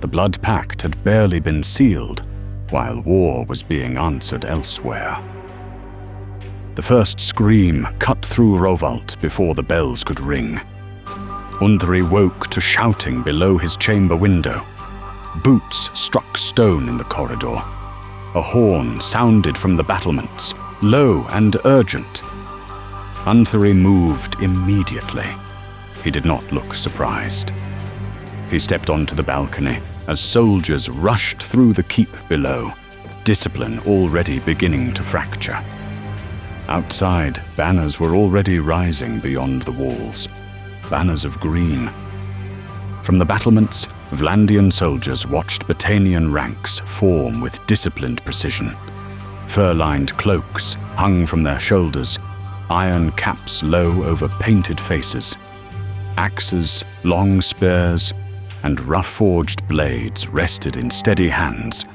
Blood Pact had barely been sealed, while war was being answered elsewhere. The first scream cut through Rovalt before the bells could ring. Undri woke to shouting below his chamber window. Boots struck stone in the corridor. A horn sounded from the battlements, low and urgent. Undri moved immediately. He did not look surprised. He stepped onto the balcony as soldiers rushed through the keep below, discipline already beginning to fracture. Outside, banners were already rising beyond the walls, banners of green. From the battlements, Vlandian soldiers watched Battanian ranks form with disciplined precision. Fur-lined cloaks hung from their shoulders, iron caps low over painted faces. Axes, long spears, and rough-forged blades rested in steady hands,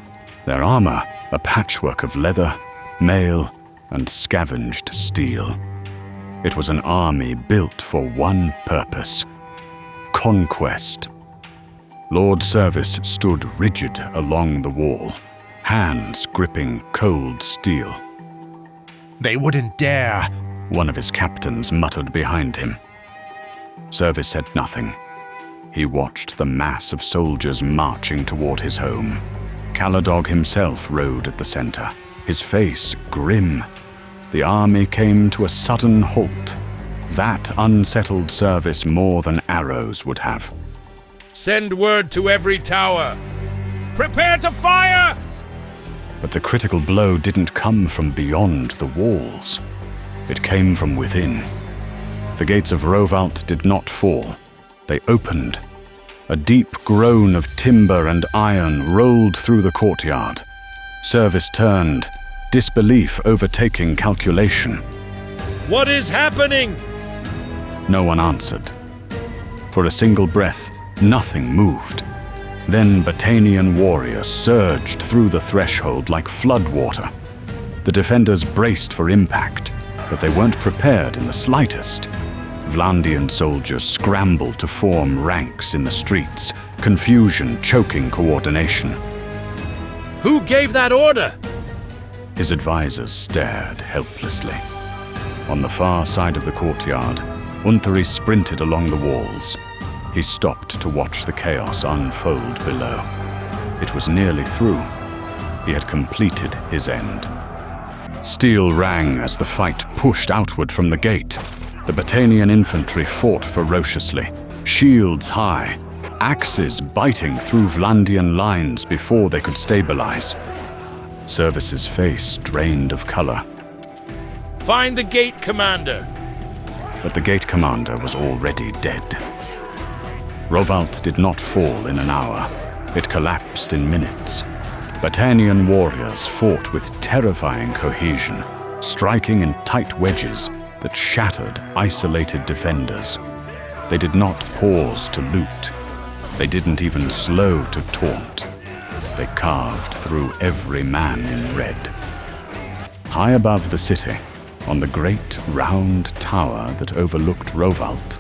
their armor a patchwork of leather, mail, and scavenged steel. It was an army built for one purpose: conquest. Lord Service stood rigid along the wall, hands gripping cold steel. "They wouldn't dare," one of his captains muttered behind him. Service said nothing. He watched the mass of soldiers marching toward his home. Kaledog himself rode at the center, his face grim. The army came to a sudden halt. That unsettled Service more than arrows would have. "Send word to every tower. Prepare to fire!" But the critical blow didn't come from beyond the walls. It came from within. The gates of Rovalt did not fall. They opened. A deep groan of timber and iron rolled through the courtyard. Service turned, disbelief overtaking calculation. "What is happening?" No one answered. For a single breath, nothing moved. Then Battanian warriors surged through the threshold like floodwater. The defenders braced for impact, but they weren't prepared in the slightest. Vlandian soldiers scrambled to form ranks in the streets, confusion choking coordination. "Who gave that order?" His advisors stared helplessly. On the far side of the courtyard, Undri sprinted along the walls. He stopped to watch the chaos unfold below. It was nearly through. He had completed his end. Steel rang as the fight pushed outward from the gate. The Battanian infantry fought ferociously, shields high, axes biting through Vlandian lines before they could stabilize. Service's face drained of color. "Find the gate commander!" But the gate commander was already dead. Rovalt did not fall in an hour. It collapsed in minutes. Battanian warriors fought with terrifying cohesion, striking in tight wedges that shattered isolated defenders. They did not pause to loot. They didn't even slow to taunt. They carved through every man in red. High above the city, on the great round tower that overlooked Rovalt,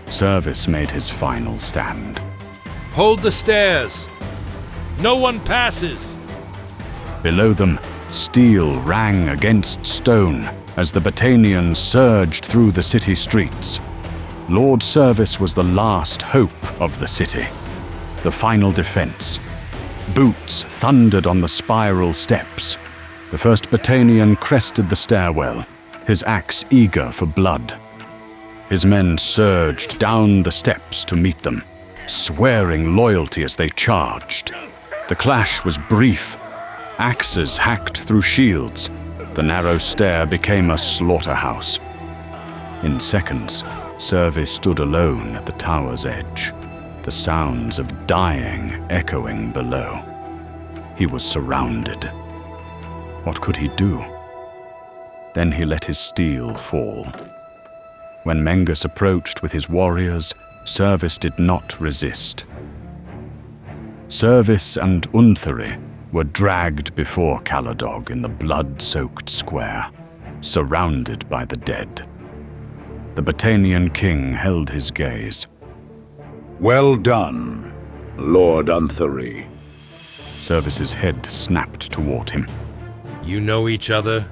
Service made his final stand. "Hold the stairs. No one passes." Below them, steel rang against stone as the Battanians surged through the city streets. Lord Service was the last hope of the city, the final defense. Boots thundered on the spiral steps. The first Battanian crested the stairwell, his axe eager for blood. His men surged down the steps to meet them, swearing loyalty as they charged. The clash was brief. Axes hacked through shields. The narrow stair became a slaughterhouse. In seconds, Service stood alone at the tower's edge, the sounds of dying echoing below. He was surrounded. What could he do? Then he let his steel fall. When Mengus approached with his warriors, Service did not resist. Service and Undri were dragged before Kaladog in the blood-soaked square, surrounded by the dead. The Battanian king held his gaze. "Well done. Lord Unthery. Service's head snapped toward him. You know each other?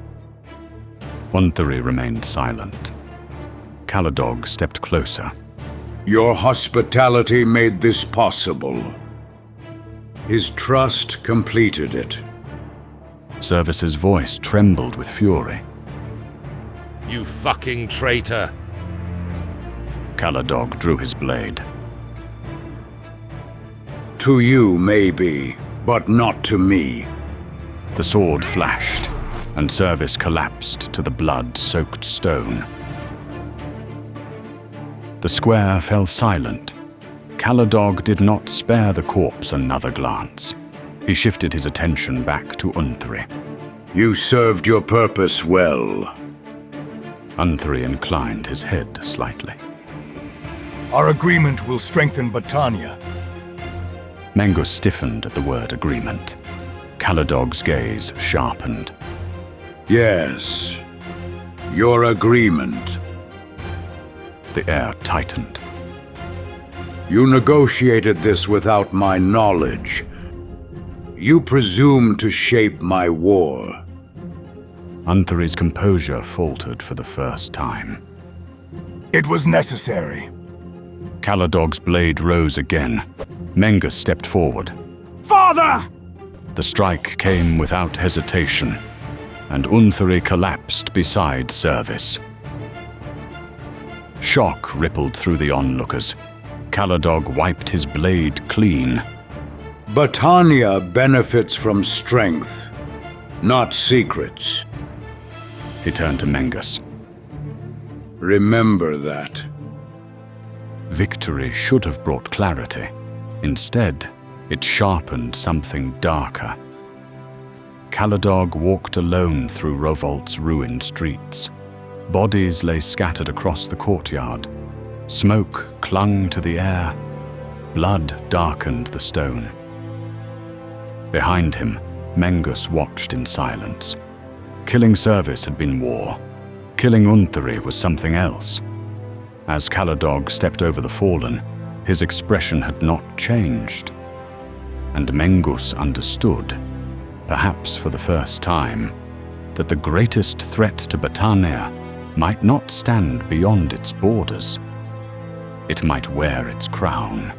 Unthery remained silent. Kaledog stepped closer. Your hospitality made this possible. His trust completed it. Service's voice trembled with fury. You fucking traitor! Kaledog drew his blade. To you, maybe, but not to me. The sword flashed, and Service collapsed to the blood-soaked stone. The square fell silent. Kaledog did not spare the corpse another glance. He shifted his attention back to Unthery. You served your purpose well. Unthery inclined his head slightly. Our agreement will strengthen Battania. Mengus stiffened at the word agreement. Kaledog's gaze sharpened. Yes, your agreement. The air tightened. You negotiated this without my knowledge. You presume to shape my war. Unthery's composure faltered for the first time. It was necessary. Kaledog's blade rose again. Mengus stepped forward. Father! The strike came without hesitation, and Unthery collapsed beside Service. Shock rippled through the onlookers. Kaledog wiped his blade clean. Battania benefits from strength, not secrets. He turned to Mengus. Remember that. Victory should have brought clarity. Instead, it sharpened something darker. Kaledog walked alone through Rovalt's ruined streets. Bodies lay scattered across the courtyard. Smoke clung to the air. Blood darkened the stone. Behind him, Mengus watched in silence. Killing Service had been war. Killing Unthery was something else. As Kaledog stepped over the fallen, his expression had not changed. And Mengus understood, perhaps for the first time, that the greatest threat to Battania might not stand beyond its borders. It might wear its crown.